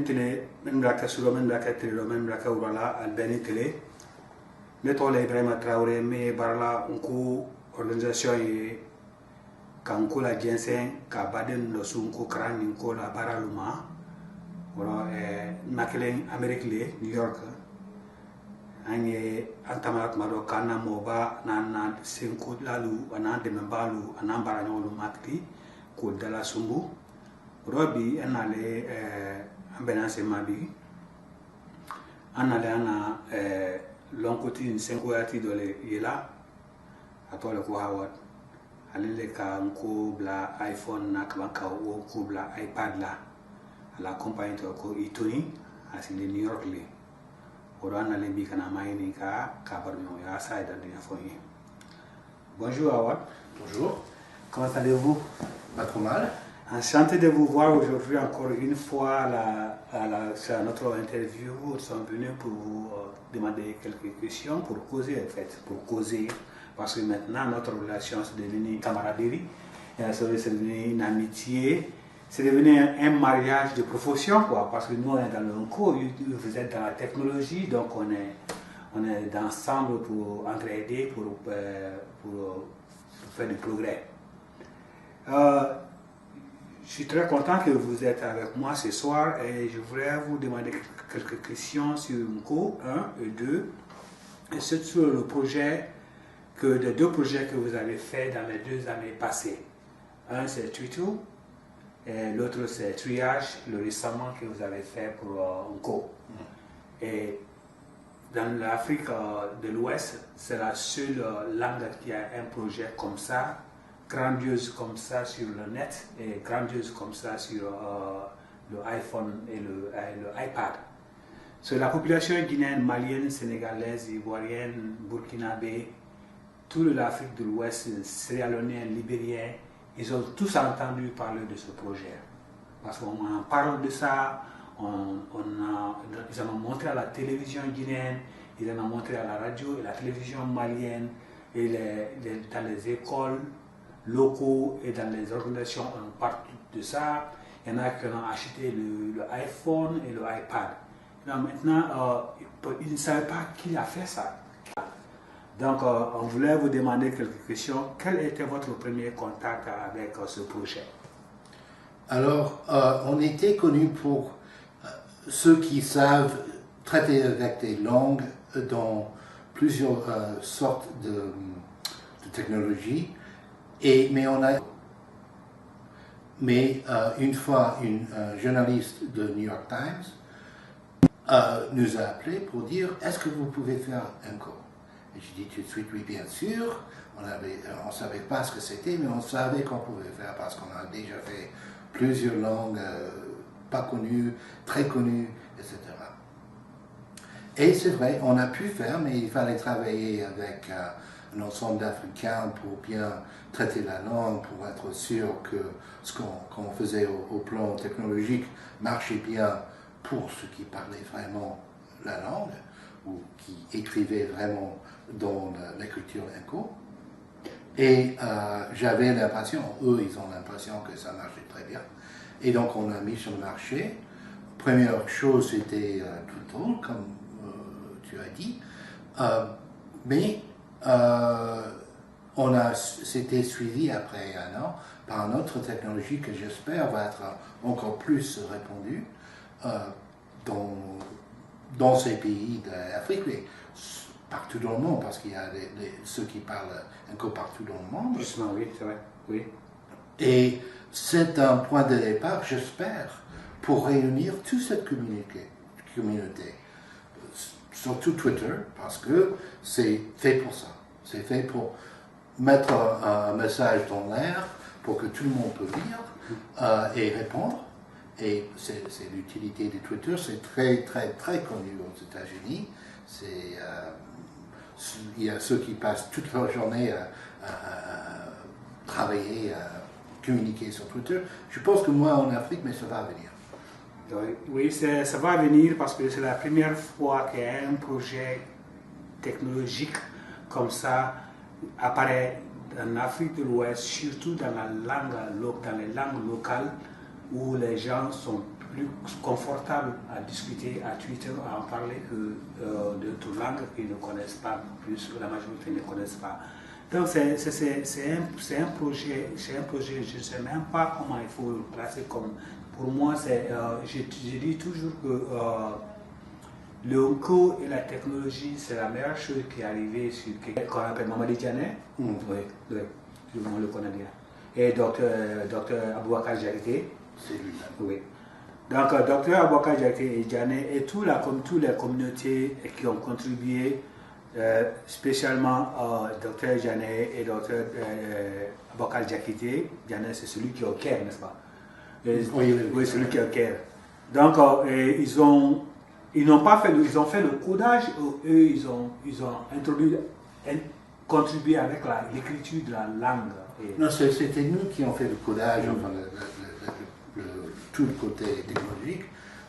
télé même raka sur même raka télé même raka urala albani télé ne tole Ibrahima Traoré mais barla unko organisation yi kanko la jensen ka baden lo sunko krani ko la baraluma wala nakelen Amerique le New York anye antamat mado kana moba na senko lalu ana de membalu ana baranyolu makti ko dala sumbu robi enale ambenance mabi anale ana lonkoti senko yati dole yela atole ko hawat alele ka ko bla iPhone na ka ko bla iPad la la compagnie to ko itoni asile New York le orana le bi kana mayni ka barno ya saida de foyi. Bonjour Awad. Bonjour. Comment allez-vous? Pas trop mal. Enchanté de vous voir aujourd'hui encore une fois à notre interview. Nous sommes venus pour vous demander quelques questions, pour causer en fait, parce que maintenant notre relation c'est devenu camaraderie, c'est devenu une amitié, c'est devenu un mariage de profession quoi, parce que nous on est dans le cours, vous êtes dans la technologie, donc on est ensemble pour entraider, pour faire du progrès. Je suis très content que vous êtes avec moi ce soir et je voudrais vous demander quelques questions sur MCO 1 et 2 et sur le projet, les deux projets que vous avez fait dans les 2 années passées. Un c'est Twitter et l'autre c'est Triage, le récemment que vous avez fait pour MCO. Et dans l'Afrique de l'Ouest, c'est la seule langue qui a un projet comme ça, grandiose comme ça sur le net et grandiose comme ça sur le iPhone et le iPad. Sur la population guinéenne, malienne, sénégalaise, ivoirienne, burkinabé, toute l'Afrique de l'Ouest, sierra-léonais, libérien, ils ont tous entendu parler de ce projet. Parce qu'on en parle de ça, ils en ont montré à la télévision guinéenne, ils en ont montré à la radio et la télévision malienne, et dans les écoles locaux et dans les organisations, on parle de ça. Il y en a qui ont acheté le iPhone et le iPad. Maintenant, ils ne savaient pas qui a fait ça. Donc, on voulait vous demander quelques questions. Quel était votre premier contact avec ce projet? Alors, on était connus pour ceux qui savent traiter avec des langues dans plusieurs sortes de technologies. Mais une fois, une journaliste de New York Times nous a appelé pour dire « Est-ce que vous pouvez faire un cours ?» Et j'ai dit tout de suite « Oui, bien sûr ». On ne savait pas ce que c'était, mais on savait qu'on pouvait faire parce qu'on a déjà fait plusieurs langues pas connues, très connues, etc. Et c'est vrai, on a pu faire, mais il fallait travailler avec un ensemble d'Africains pour bien traiter la langue, pour être sûr que ce qu'on faisait au plan technologique marchait bien pour ceux qui parlaient vraiment la langue ou qui écrivaient vraiment dans l'écriture inco. Et j'avais l'impression, eux ils ont l'impression que ça marchait très bien. Et donc on a mis sur le marché. Première chose c'était tout drôle, comme tu as dit, mais c'était suivi après 1 an par une autre technologie que j'espère va être encore plus répandue dans ces pays d'Afrique, mais partout dans le monde, parce qu'il y a ceux qui parlent encore partout dans le monde. Justement, oui, c'est vrai, oui. Et c'est un point de départ, j'espère, pour réunir toute cette communauté. Surtout Twitter, parce que c'est fait pour ça. C'est fait pour mettre un message dans l'air pour que tout le monde peut lire et répondre. Et c'est l'utilité de Twitter, c'est très très très connu aux États-Unis. Il y a ceux qui passent toute leur journée à travailler, à communiquer sur Twitter. Je pense que moi en Afrique, mais ça va venir. Oui, ça va venir parce que c'est la première fois qu'un projet technologique comme ça apparaît en Afrique de l'Ouest, surtout dans les langues locales où les gens sont plus confortable à discuter à Twitter, à en parler que d'autres langues qu'ils ne connaissent pas, plus la majorité ne connaissent pas. Donc c'est un projet, je ne sais même pas comment il faut le placer comme. Pour moi, je dis toujours que le Nko et la technologie, c'est la meilleure chose qui est arrivée sur qu'on appelle Mamadi Diané. Oui, oui, tout le monde le connaît bien. Et docteur Abouakar Diakité. C'est lui-même. Oui. Donc, docteur Abouakar Diakité et Diané et toutes les communautés qui ont contribué, spécialement docteur Diané et docteur Abouakar Diakité. Diané, c'est celui qui est au Caire, n'est-ce pas? Oui, celui qui est au Caire. Donc, ils ont fait le codage, eux, ils ont contribué avec l'écriture de la langue. Non, c'était nous qui avons fait le codage, enfin, tout le côté technologique,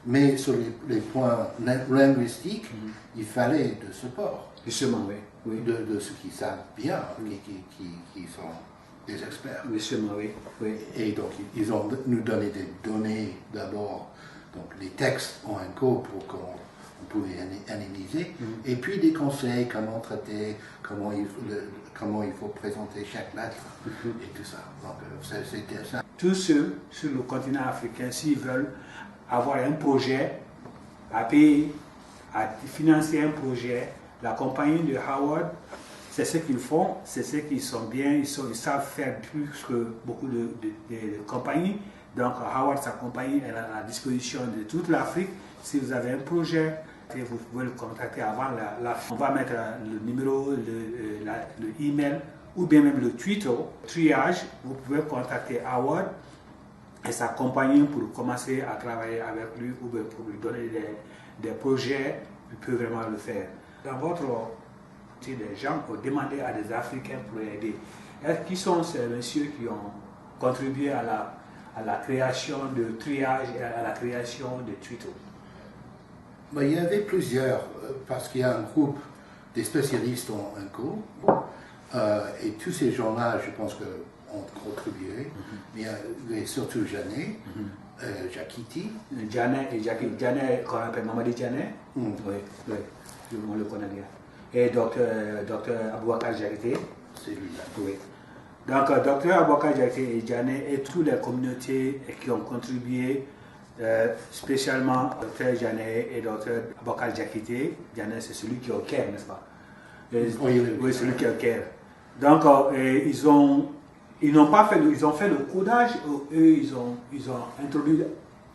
mais sur les points linguistiques, il fallait de support. Justement, oui. Oui. De ceux qui savent bien, qui sont des experts. Justement, oui. Oui. Et donc, ils ont nous donné des données d'abord, donc les textes en Nko pour qu'on pouvait analyser, et puis des conseils, comment traiter, comment il faut présenter chaque lettre, et tout ça. Donc, c'était ça. Tous ceux sur le continent africain, s'ils veulent avoir un projet à payer, à financer un projet, la compagnie de Howard, c'est ce qu'ils font, c'est ce qu'ils sont bien, ils savent faire plus que beaucoup de compagnies. Donc Howard, sa compagnie, elle est à la disposition de toute l'Afrique. Si vous avez un projet, vous pouvez le contacter avant on va mettre le numéro, le email ou bien même le Twitter, triage. Vous pouvez contacter Howard et sa compagnie pour commencer à travailler avec lui ou bien pour lui donner des projets. Il peut vraiment le faire. Dans votre des gens pour demander à des Africains pour aider. Qui sont ces messieurs qui ont contribué à la création de triage et à la création de Twitter? Il y avait plusieurs, parce qu'il y a un groupe des spécialistes en Nko, et tous ces gens-là, je pense, ont contribué. Mais il y avait surtout Diané, Diakité. Diané, qu'on appelle Mamadi Diané. Oui, oui, on le connaît bien. Et docteur Abouakar Diakité. C'est lui-même. Oui. Donc, docteur Abouakar Diakité et Diané et toutes les communautés qui ont contribué, spécialement docteur Diané et docteur Abouakar Diakité. Diané, c'est celui qui est au Caire, n'est-ce pas? Oui, celui qui est au Caire. Donc, ils ont fait le codage, eux, ils ont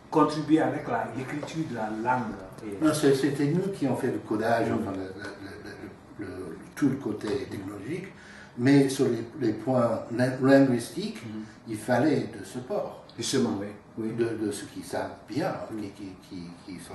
contribué avec l'écriture de la langue. Non, c'était nous qui avons fait le codage, enfin, tout le côté technologique, mais sur les points linguistiques, il fallait de support. Justement, oui. Oui. De ceux qui savent bien, qui sont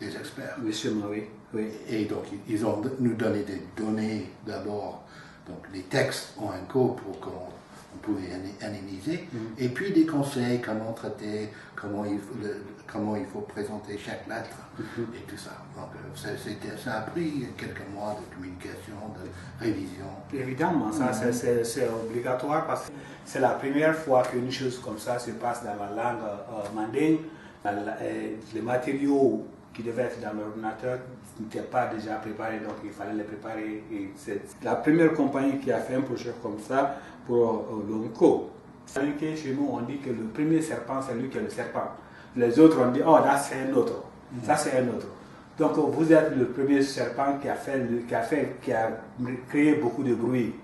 des experts. Justement, oui. Oui. Et donc, ils ont nous donné des données d'abord, donc les textes en Nko pour qu'on pouvait analyser, et puis des conseils, comment traiter, comment il faut présenter chaque lettre, et tout ça. Donc, ça a pris quelques mois de communication, de révision. Évidemment, ça c'est obligatoire parce que c'est la première fois qu'une chose comme ça se passe dans la langue mandingue. Les matériaux qui devaient être dans l'ordinateur n'étaient pas déjà préparés, donc il fallait les préparer. Et c'est la première compagnie qui a fait un projet comme ça pour le Nko. Chez nous, on dit que le premier serpent, c'est lui qui est le serpent. Les autres, on dit, oh, là, c'est un autre. Ça, c'est un autre. Donc, vous êtes le premier serpent qui a créé beaucoup de bruit.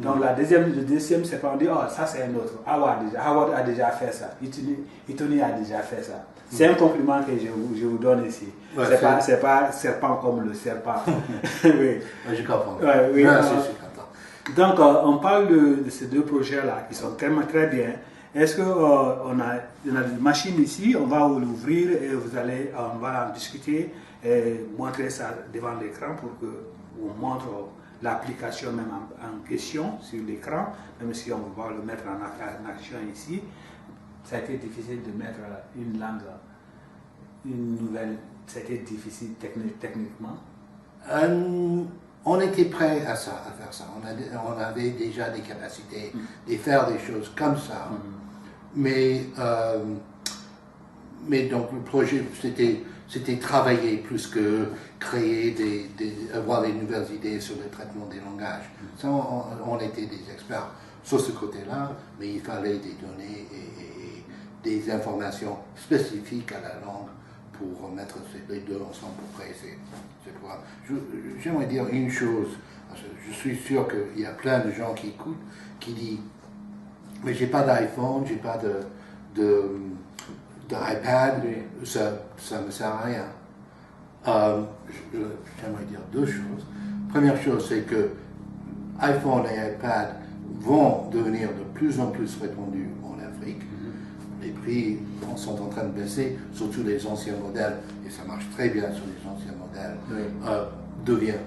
Donc, le deuxième serpent, on dit, oh, ça, c'est un autre. Howard a déjà fait ça. Itoni a déjà fait ça. C'est un compliment que je vous donne ici. Ouais, c'est pas serpent comme le serpent. Oui. Je comprends. Ouais, oui, je suis content. Donc, on parle de ces deux projets-là qui sont tellement très bien. Est-ce qu'on a une machine ici, on va l'ouvrir et on va en discuter et montrer ça devant l'écran pour qu'on montre l'application même en question sur l'écran, même si on va le mettre en action ici. Ça a été difficile de mettre une langue, une nouvelle, c'était difficile techniquement. On était prêt à faire ça. On avait déjà des capacités de faire des choses comme ça. Mais mais donc le projet, c'était travailler plus que créer avoir des nouvelles idées sur le traitement des langages. Ça, on était des experts sur ce côté-là, mais il fallait des données et des informations spécifiques à la langue pour mettre les deux ensemble pour créer cette voix. J'aimerais dire une chose. Je suis sûr qu'il y a plein de gens qui écoutent, qui disent « mais j'ai pas d'iPhone, j'ai pas d'iPad, ça me sert à rien ». J'aimerais dire deux choses. Première chose, c'est que iPhone et iPad vont devenir de plus en plus répandus en Afrique. Les prix sont en train de baisser, surtout les anciens modèles, et ça marche très bien sur les anciens modèles, devient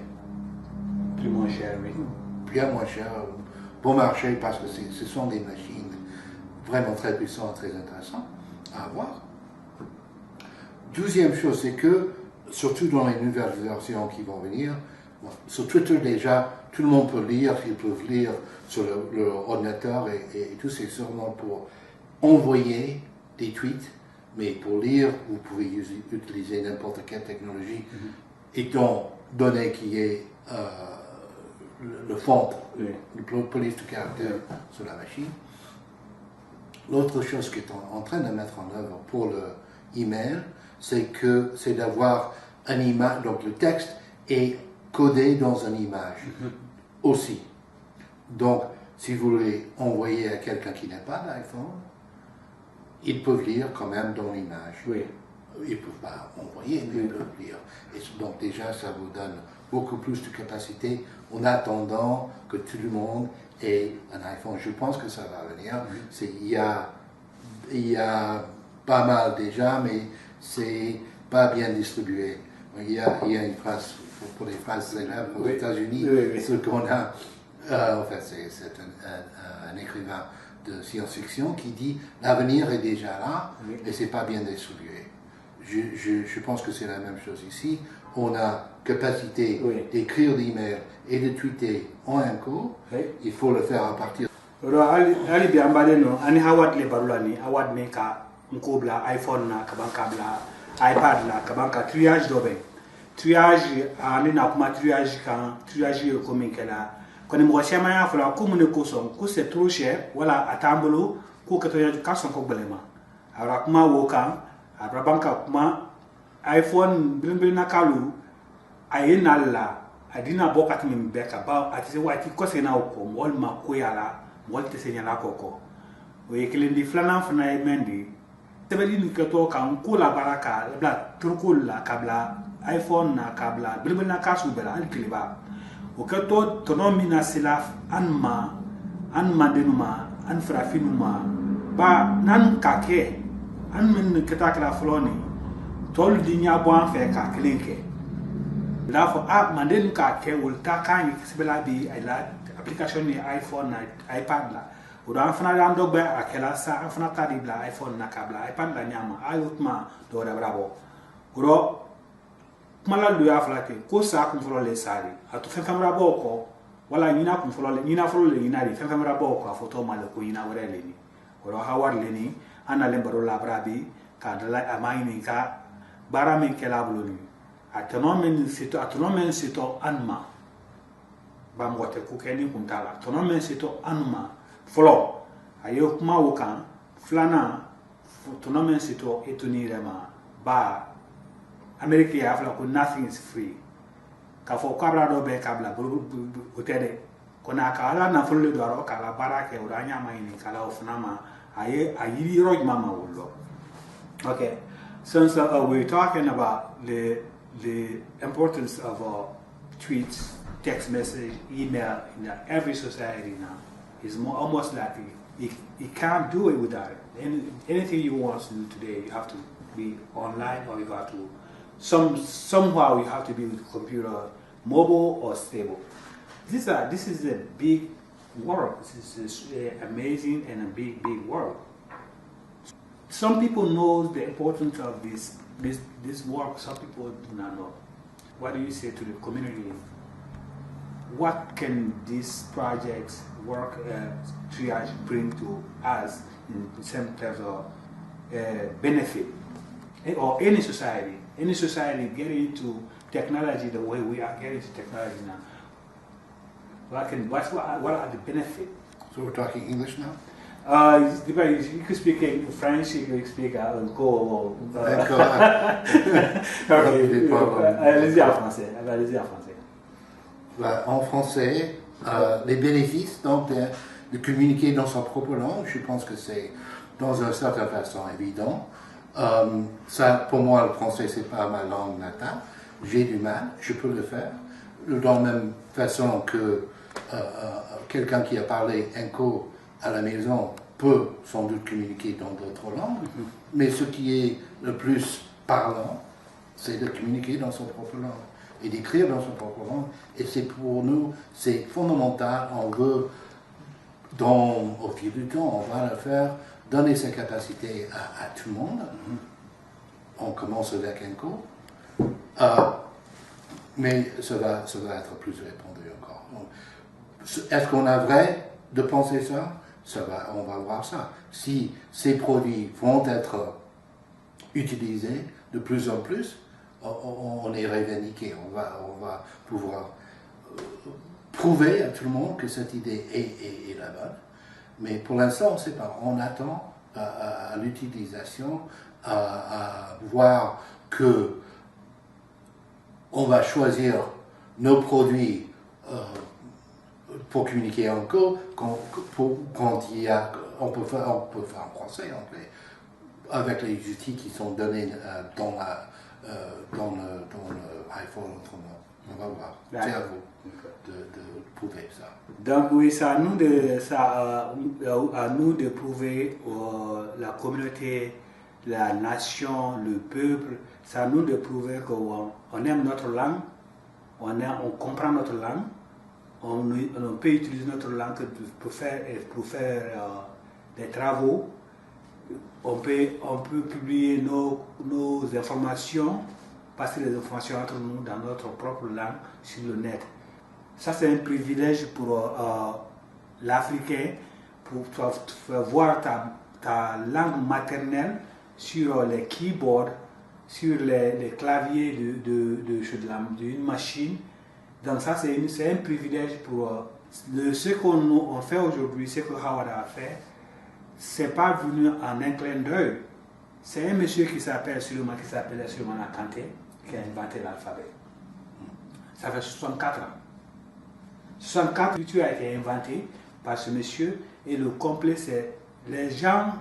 plus moins cher, oui. Bien moins cher, bon marché, parce que ce sont des machines vraiment très puissantes, très intéressantes à avoir. Deuxième chose, c'est que, surtout dans les nouvelles versions qui vont venir, sur Twitter déjà, tout le monde peut lire, ils peuvent lire sur leur ordinateur et tout, c'est sûrement pour envoyer des tweets, mais pour lire, vous pouvez utiliser n'importe quelle technologie, étant donné qu'il y ait le font, le police de caractère sur la machine. L'autre chose qui est en train de mettre en œuvre pour le email, c'est d'avoir un image, donc le texte est codé dans une image aussi. Donc, si vous voulez envoyer à quelqu'un qui n'a pas d'iPhone, ils peuvent lire quand même dans l'image. Oui. Ils ne peuvent pas envoyer, mais ils peuvent lire. Et donc déjà, ça vous donne beaucoup plus de capacité en attendant que tout le monde ait un iPhone. Je pense que ça va venir. Il y a pas mal déjà, mais c'est pas bien distribué. Il y a une phrase, pour les phrases célèbres aux États-Unis, ce qu'on a, enfin c'est un écrivain de science-fiction qui dit l'avenir est déjà là et c'est pas bien distribué. Je pense que c'est la même chose ici. On a capacité d'écrire des emails et de tweeter en un coup. Il faut le faire à partir. Ali bi ambale no ani hawat le barula ni awad ne ka nkobla iPhone na kabanka bla iPad la kabanka triage dobe triage ani na kuma triage ko min kala koni mo chama ya fala ko mun ko son ko c'est trop cher wala atambolo ko ka to ya ka son ko belema ara kuma wo kan abra banka kuma iPhone bilbil na kalu ayina la adina bokati min beka ba ati wati ko se na ko mol ma ko yala mol te senya la koko o yekelindi flana fana mendi tebeli ni keto kan ko la baraka bla turkul la kabla iPhone na kabla bilbil na kasu bela al kliba o keto tonomi na silaf anma denuma an frafinuma ba nan kake an min ketakla floni tol dinya bon fe ka klinke la fo app manden ka ke ulta kan sibela bi ila application ni iPhone na iPad la o dan fana dan dogbe akela sa fana tadi bla iPhone na kabla iPad la nyama ayutma do da bravo ro mala lu ya fala ke ko sa kun folo le sari atu fe famra boko wala nyina kun folo le nyina folo le nyina ri fe famra boko a photo mala ko nyina wore le ni ro hawar le ni ana le baro la brabi ka dala amaini ka bara min kela buloni atonomen sito anma ba mote ku keni kuntala atonomen sito anma flo ayo kuma wokan flana atonomen sito etunirema ba America ya fla ko nothing is free ka fo kabla do be kabla utede kona kala na fulle do ro kala barake uranya maini kala ofnama ayi roj mama wollo. Okay, since we're talking about the importance of tweets, text message, email in every society now, is almost like you can't do it without it. Anything you want to do today, you have to be online, or you have to somehow you have to be with the computer, mobile or stable. This is a big world. This is amazing and a big world. Some people know the importance of this work. Some people do not know. What do you say to the community? What can these projects work triage bring to us in some terms of benefit or any society getting into technology the way we are getting to technology now. What are the benefits? So we're talking English now? You could speak in French, you could speak en Go. D'accord. Allez-y en français. En français, les bénéfices donc, de communiquer dans sa propre langue, je pense que c'est dans une certaine façon évident. Ça, pour moi, le français, c'est pas ma langue natale. J'ai du mal, je peux le faire. De la même façon que quelqu'un qui a parlé Nko à la maison peut sans doute communiquer dans d'autres langues, mais ce qui est le plus parlant, c'est de communiquer dans son propre langue et d'écrire dans son propre langue. Et c'est pour nous, c'est fondamental. On veut, au fil du temps, on va le faire, donner ces capacités à tout le monde. On commence avec Nko, mais ça va être plus répandu encore. Est-ce qu'on a vrai de penser ça? On va voir ça. Si ces produits vont être utilisés de plus en plus, on est revendiqué. On va pouvoir prouver à tout le monde que cette idée est la bonne. Mais pour l'instant, on ne sait pas. On attend à l'utilisation, à voir que on va choisir nos produits pour communiquer encore quand on peut faire en français, en anglais, avec les outils qui sont donnés dans le iPhone autrement. On va voir. C'est à vous de prouver ça. Donc oui, c'est à nous de prouver la communauté, la nation, le peuple, c'est à nous de prouver qu'on aime notre langue, on comprend notre langue, on peut utiliser notre langue pour faire des travaux, on peut publier nos informations, passer les informations entre nous dans notre propre langue sur le net. Ça, c'est un privilège pour l'Africain, pour voir ta langue maternelle sur les keyboards, sur les claviers d'une machine. Donc ça, c'est un privilège pour ce qu'on fait aujourd'hui, ce que Howard a fait. C'est pas venu en un clin d'œil. C'est un monsieur qui s'appelle Suleiman Kanté qui a inventé l'alphabet. Ça fait 64 ans. 64 écritures a été inventée par ce monsieur et le complet, c'est les gens.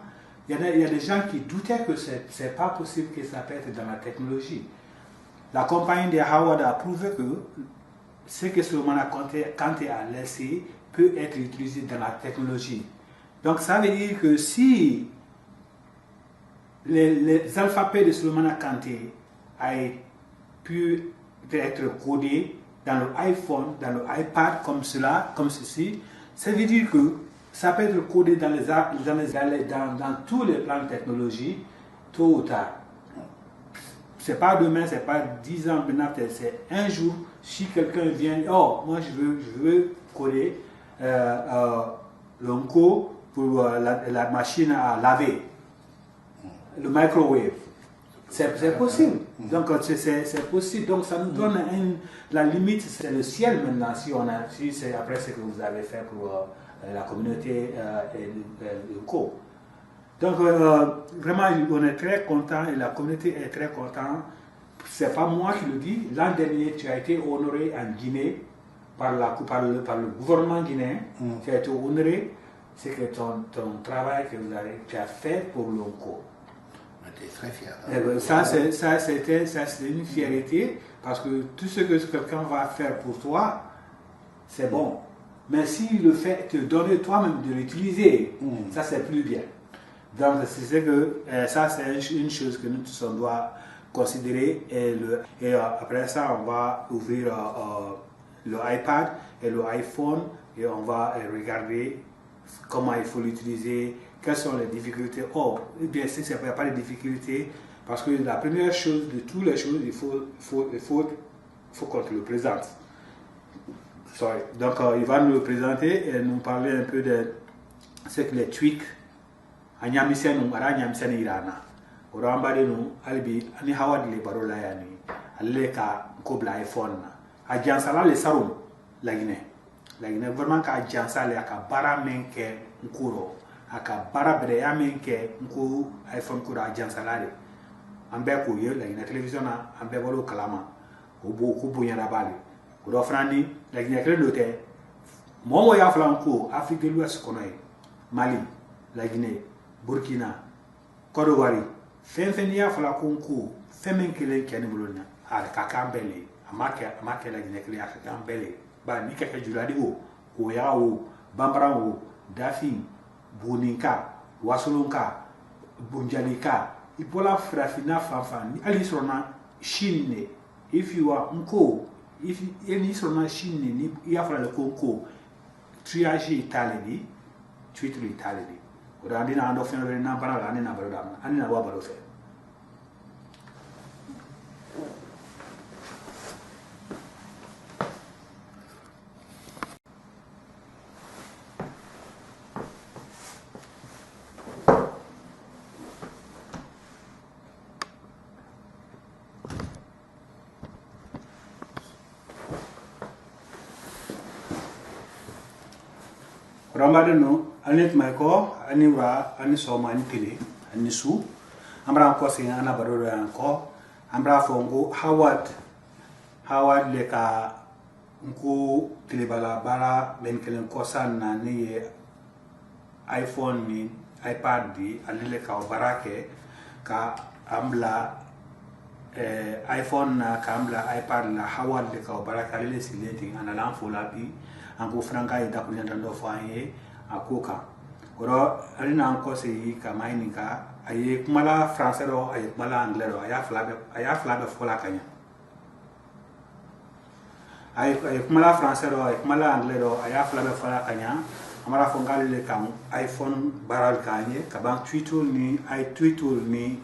Il y a des gens qui doutaient que ce n'est pas possible que ça peut être dans la technologie. La compagnie de Howard a prouvé que ce que Suleiman Kanté a laissé peut être utilisé dans la technologie. Donc ça veut dire que si les alphabets de Suleiman Kanté aient pu être codés dans le iPhone, dans le iPad comme ceci, ça veut dire que ça peut être codé dans tous les plans de technologie, tôt ou tard. C'est pas demain, c'est pas 10 ans maintenant, c'est un jour, si quelqu'un vient, moi je veux coder l'onco pour la machine à laver, le microwave. C'est possible. Donc c'est possible. Donc ça nous donne la limite, c'est le ciel maintenant, si c'est après ce que vous avez fait pour la communauté et le co. Donc vraiment, on est très content et la communauté est très contente. C'est pas moi qui le dis. L'an dernier, tu as été honoré en Guinée par le gouvernement guinéen. Tu as été honoré. C'est que ton travail que tu as fait pour l'ONCO. Tu es très fier. Ça, c'est une fierté parce que tout ce que quelqu'un va faire pour toi, c'est bon. Mais si le fait de te donner toi-même de l'utiliser, ça c'est plus bien. Donc c'est que ça c'est une chose que nous tous on doit considérer et après ça on va ouvrir le iPad et le iPhone et on va regarder comment il faut l'utiliser, quelles sont les difficultés. Bien sûr, il n'y a pas de difficultés parce que la première chose de toutes les choses, il faut qu'on te le présente. Donc il va nous le présenter et nous parler un peu de ce que les tweaks. o ran ba de no albi ani hawad le baro la yani alle ka ko bla iphone na a jansala le sarum la Guinée vraiment ka jansala aka bara menke nkuro aka bara bere ya menke nku iphone ko a jansala le ambe ko ye la Guinée télévision na ambe bolo kalama o bo ko bonya la bale ko do frandi la Guinée kele lote mo ya flanco Afrique de l'Ouest kono Mali la Guinée Burkina Côte d'Ivoire fen ya flanco femen kele kene bolona a ka kambele amake la Guinée kele aka kambele ba ni ka juladi o ya o bambara o dafi boninka wasolonka bunjalika ipola frafina fanfan ali sona Chine if you are nko if any sona Chine ni ya fala le konko triage Italie Twitter Italie o da dina ando fenore na bana la ni na baro da ani na wa baro fe Ramadan no anit maiko aniura aniso mani pili anisu amra ko sin ana baroro anko amra fongo Howard leka nku tilibala bara ben kelen kosan na ni iPhone ni iPad di alile ka barake ka amla iPhone na ka amla iPad na Howard leka baraka alile sileti ana lanfola bi anko franka ida kunyanda ndo fanye akoka oro alina anko se ka mainika aye kumala français ro aye kumala anglais ro aya flabe fola kanya aye kumala français ro aye kumala anglais ro aya flabe fola kanya amara fongali le kam iPhone baral kanye kaban Twitter ni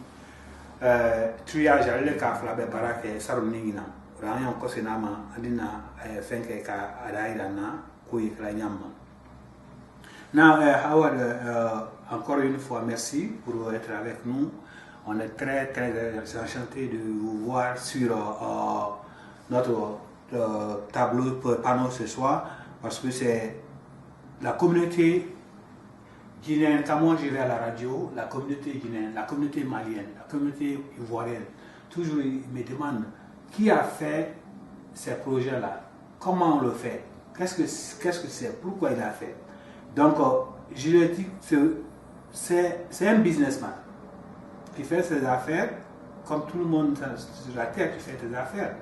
triage ale ka flabe barake saro ningina ranya ko sinama adina fenke ka adaira na kuyi kala nyamma. Now Howard, encore une fois merci pour être avec nous. On est très enchanté de vous voir sur notre tableau panneau ce soir parce que c'est la communauté guinéenne. Quand moi je vais à la radio, la communauté guinéenne, la communauté malienne, la communauté ivoirienne, toujours ils me demandent qui a fait ces projets-là, comment on le fait, qu'est-ce que c'est, pourquoi il a fait. Donc, je lui ai dit que c'est un businessman qui fait ses affaires comme tout le monde sur la terre, tu fais tes affaires.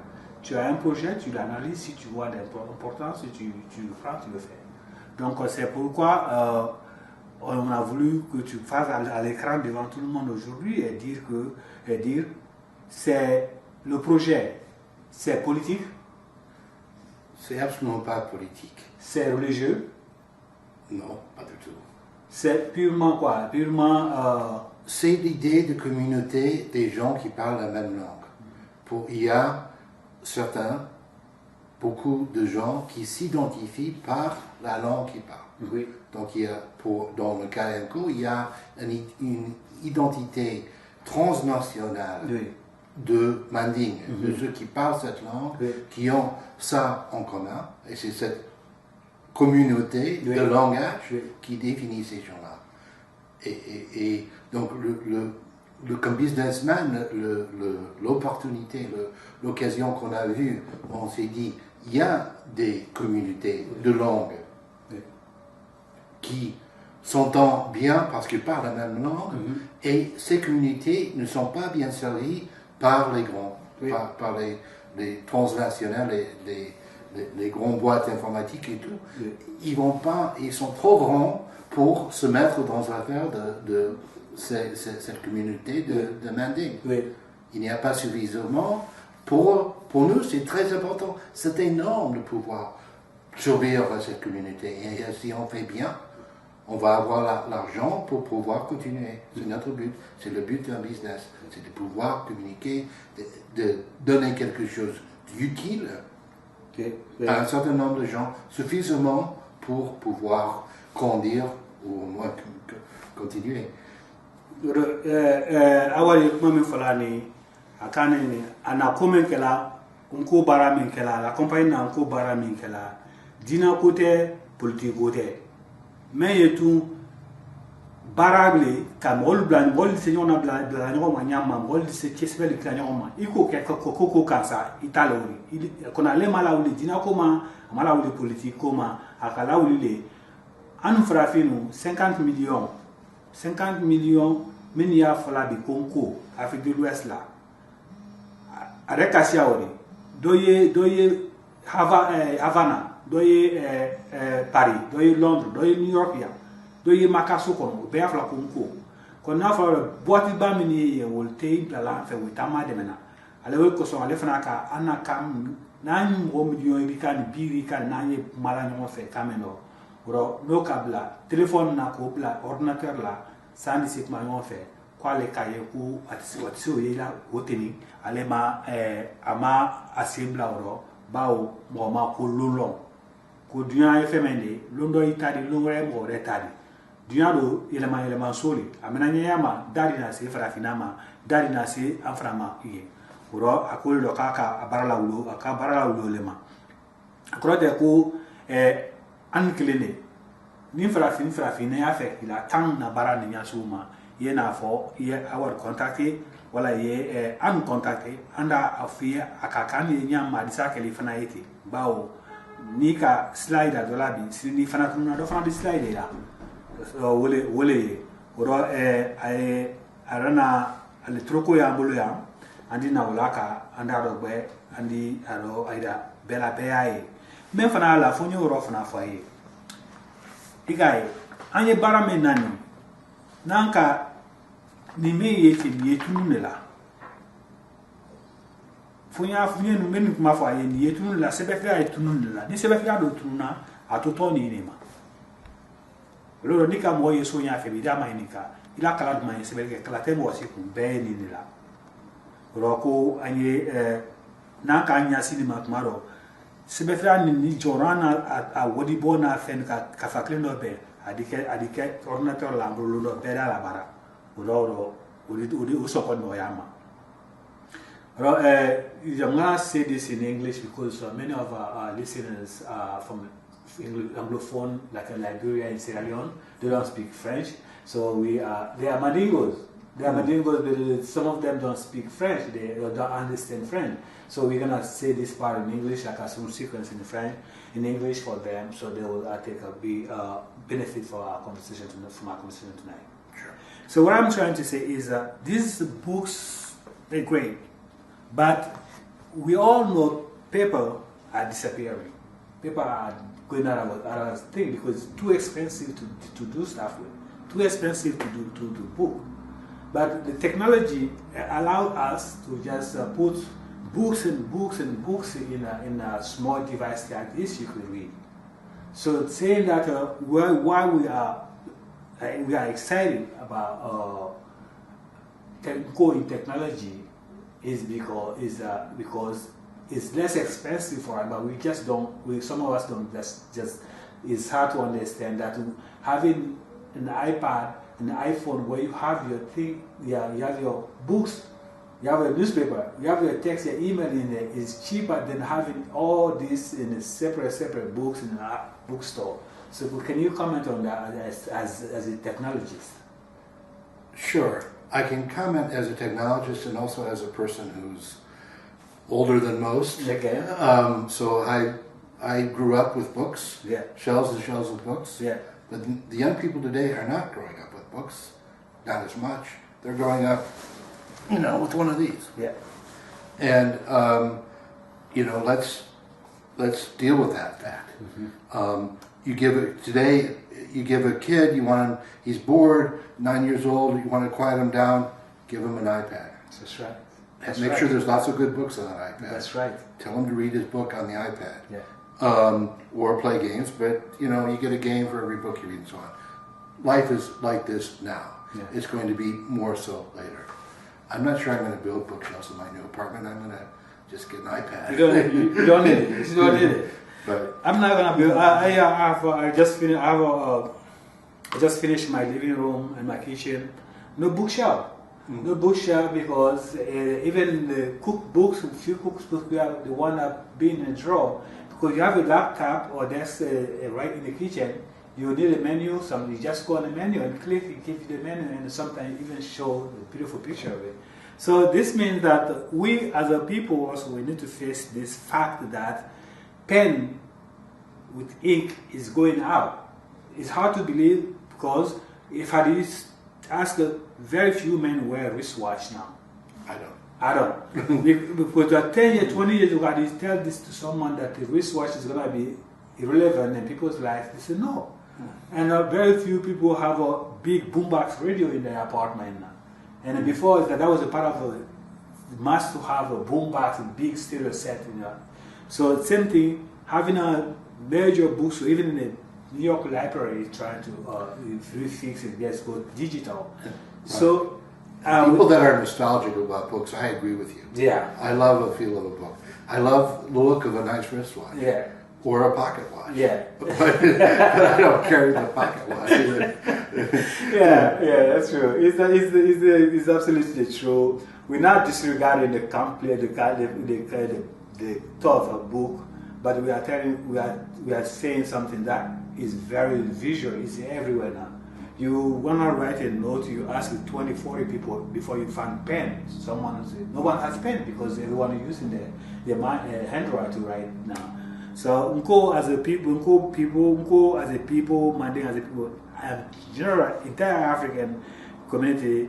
Tu as un projet, tu l'analyses, si tu vois d'importance, si tu le prends, tu le fais. Donc, c'est pourquoi on a voulu que tu fasses à l'écran devant tout le monde aujourd'hui et dire c'est le projet, c'est politique. C'est absolument pas politique. C'est religieux. Non, pas du tout. C'est purement quoi? Purement... C'est l'idée de communauté des gens qui parlent la même langue. Il y a beaucoup de gens qui s'identifient par la langue qu'ils parlent. Oui. Donc dans le cas d'Enco, il y a une identité transnationale de Manding, de ceux qui parlent cette langue, qui ont ça en commun, et c'est cette communauté de langage qui définit ces gens-là. Et donc, comme businessman, l'opportunité, l'occasion qu'on a vue, on s'est dit, il y a des communautés de langue qui s'entendent bien parce qu'ils parlent la même langue, et ces communautés ne sont pas bien servies par les grands, par les transnationales, les grandes boîtes informatiques et tout. Ils sont trop grands pour se mettre dans l'affaire de cette communauté de Manding. Il n'y a pas suffisamment. Pour nous, c'est très important. C'est énorme de pouvoir survivre à cette communauté. Et si on fait bien, on va avoir l'argent pour pouvoir continuer. C'est notre but. C'est le but d'un business. C'est de pouvoir communiquer, de donner quelque chose d'utile à un certain nombre de gens, suffisamment pour pouvoir grandir ou au moins continuer. awali kuma min fala ni akane ni ana komen kala unko bara min kala la compagnie na unko bara min kala dina côté politique côté mais yetu barable ka mol blan mol se nyona blan nyoma nyama mol se kesbel ka nyoma iko ke ko kansa italori kona le mala wuli dina koma mala wuli politique koma akala wuli le anu frafinu 50 millions min ya fala bi konko Afrique de l'Ouest là avec Kassiaori doye Havana doye Paris doye Londres doye New York ya doye Makassou kono be afla konko konna fala boati ba mini wolte la fe witama de mena ale we ko so ale fana ka anakam nan mo million bi kan biri kan nanye mala nyo fe kameno ro no kabla téléphone na ko bla ordinateur la sandi sik ma nyo fe kwale kaye ku atisi oyela hoteli alema ama asembla oro bawo mo ma ko lolong ko dunya e femende londo itadi longre mo retadi dunya do elema soli amena nyama dari na se farafinama dari na se aframa iye oro akolo do kaka abarala wulo lema akoro de ko anklene ni farafin ya fe ila tan na bara ni nyasuma ye na fo ye our contacté wala ye an contacté anda afia akaka ni nyama disa kele fana yete bawo ni ka slide do labi ni fana tuna do fana di slide la so wole oro arana ale troko ya mbolo ya andi na wala ka anda do be andi aro aida bela beaye men fana la fonyo oro fana faye igai anye barame nani nanka ni me yeti ni yetunune la funya no menu kuma fa ye ni yetunune la sebefia yetunune la ni sebefia do tununa atoto ni nema lolo nika mo yeso nya fe bidama inika ila kala duma sebeke kala temo wasiku be ni la roko anye nanka anya sinima kumaro sebefia ni jorana a wodi bona fen ka faklendo be adike ordinateur la mbolo do be la bara uro usoko no yama. I'm gonna say this in English because many of our listeners are from Anglophone, like in Liberia and Sierra Leone. They don't speak French, so they are Mandingos. They are Mandingos, but some of them don't speak French. They don't understand French. So we're gonna say this part in English, like a small sequence in French, in English for them, so they will take a big benefit for our conversation from our conversation tonight. Sure. So what I'm trying to say is these books, they're great, but we all know people are disappearing. People are going out of thing because it's too expensive to do stuff with, too expensive to do book. But the technology allowed us to just put books and books and books in a small device like this you could read. So saying that why we are excited about going technology is because it's less expensive for us, but we just don't. Some of us don't. Just it's hard to understand that having an iPad, an iPhone, where you have your thing, you have your books, you have a newspaper, you have your text, your email in there is cheaper than having all this in a separate books in a bookstore. So can you comment on that as a technologist? Sure. I can comment as a technologist and also as a person who's older than most. Okay. So I grew up with books, Yeah. shelves and shelves of books. Yeah. But the young people today are not growing up with books, not as much. They're growing up, with one of these. Yeah. And let's deal with that fact. Mm-hmm. You give a kid, he's bored, 9 years old, you want to quiet him down, give him an iPad. That's right. And make sure there's lots of good books on that iPad. That's right. Tell him to read his book on the iPad. Yeah. Or play games, but you get a game for every book you read and so on. Life is like this now. Yeah. It's going to be more so later. I'm not sure I'm going to build bookshelves in my new apartment. I'm going to just get an iPad. You don't need it. You don't need it. But I'm not gonna build. I just finished my living room and my kitchen. no bookshelf. No bookshelf because even the cookbooks, few cookbooks, we have the one that being in a drawer. Because you have a laptop or desk right in the kitchen, you need a menu, you just go on the menu and click, it gives you the menu, and sometimes even show a beautiful picture of it. So this means that we as a people also, we need to face this fact that pen with ink is going out. It's hard to believe because if I did ask very few men wear wristwatch now. I don't. Because 10 years, 20 years ago, I did tell this to someone that the wristwatch is going to be irrelevant in people's lives. They said no. And very few people have a big boombox radio in their apartment now. And before that was a part of a must to have a boombox and big stereo set. So same thing, having a major bookstore, even in the New York Library, trying to refix it, just go digital. So people that are nostalgic about books, I agree with you. Yeah. I love the feel of a book. I love the look of a nice wristwatch. Yeah. Or a pocket watch. Yeah. But I don't carry the pocket watch either. Yeah, that's true. It's absolutely true. We're not disregarding the complete, the thought of a book, but we are saying something that is very visual. It's everywhere now. You want to write a note, you ask 20, 40 people before you find pen. No one has pen because everyone is using their handwriting to write now. So, as a people, Manding as a people, and general entire African community,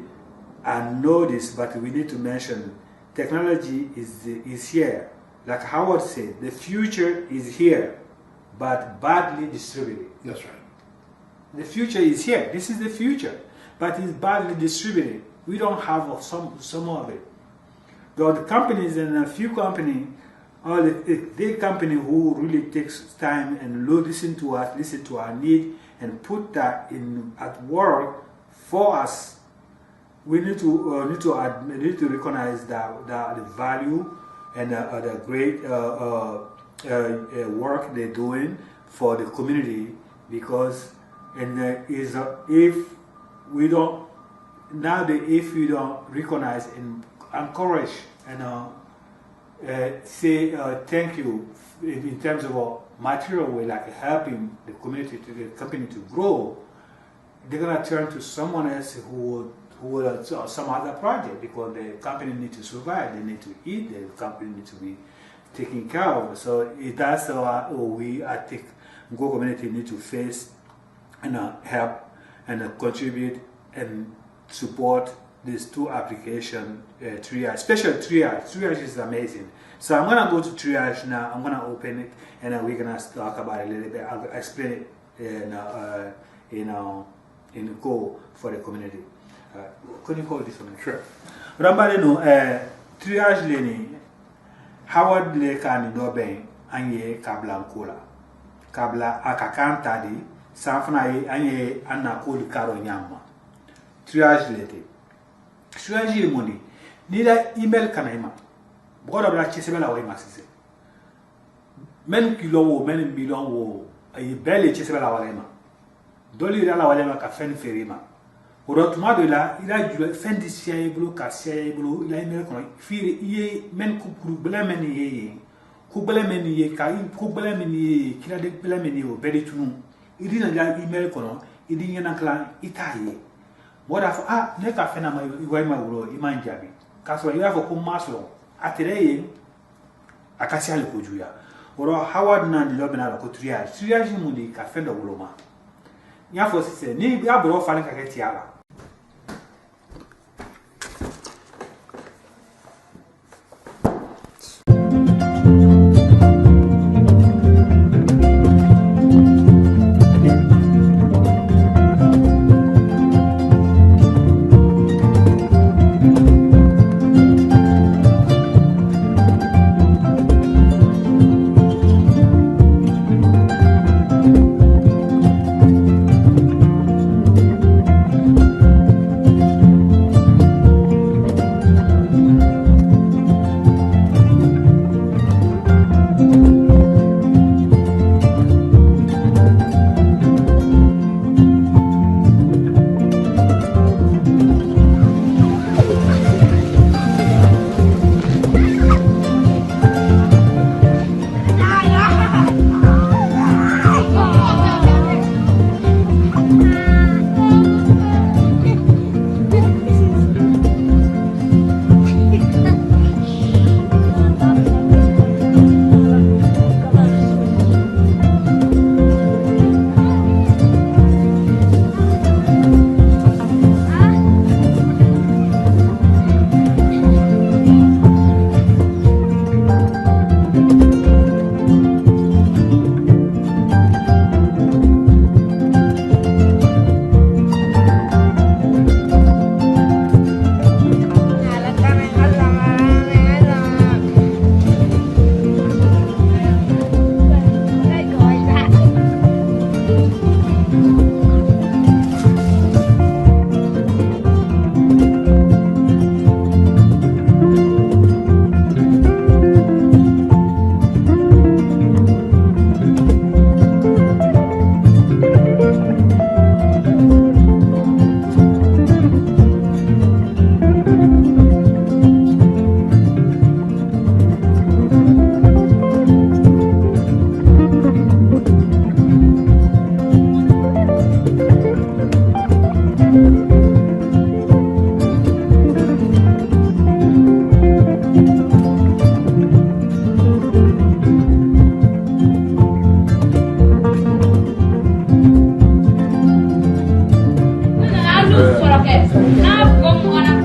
I know this, but we need to mention technology is here. Like Howard said, the future is here, but badly distributed. That's right. The future is here. This is the future, but it's badly distributed. We don't have some of it. Though the companies and a few companies, or the company who really takes time and listen to us, listen to our need, and put that at work for us, we need to recognize the value and the great work they're doing for the community. Because if we don't recognize and encourage and say thank you in terms of a material way, like helping the community, the company to grow, they're going to turn to someone else who will some other project, because the company needs to survive, they need to eat, the company needs to be taken care of. So that's how we, I think, Ngo community need to face and help and contribute and support these two applications, triage, special triage. Triage is amazing. So I'm going to go to triage now. I'm going to open it, and then we're going to talk about it a little bit. I'll explain it in Go for the community. Can you hold this one? Sure. Rambale no triage leni Howard le kan do ben anye kabla nkola. Kabla akakanta di sanfana ye anye anna ko karo nyama. Triage lete. Triage moni ni la email kanaima. Bodo bla chisebela wa masise. Men kilo wo men million wo ay belle chisebela wa lema. Doli la wa lema ka fen ferima. Tuma de la, il a dû faire des sièges, casser, il a aimé il men kublameni, kublameni, kublameni, qu'il a des blameni au Belitunu. Il dit là, email kono, il dit y'en a clan Italie. Voilà, n'est qu'à faire ma iguaima, il m'a diabi. Car il y a beaucoup de maslo, atterré à casser le Kojuya. Or, Howard Nan, the Lobena, la triage, triage moudi, qu'a fait de Woloma. Il y a forcé, ni bien bro, fallait qu'à tiara. Nah, kom on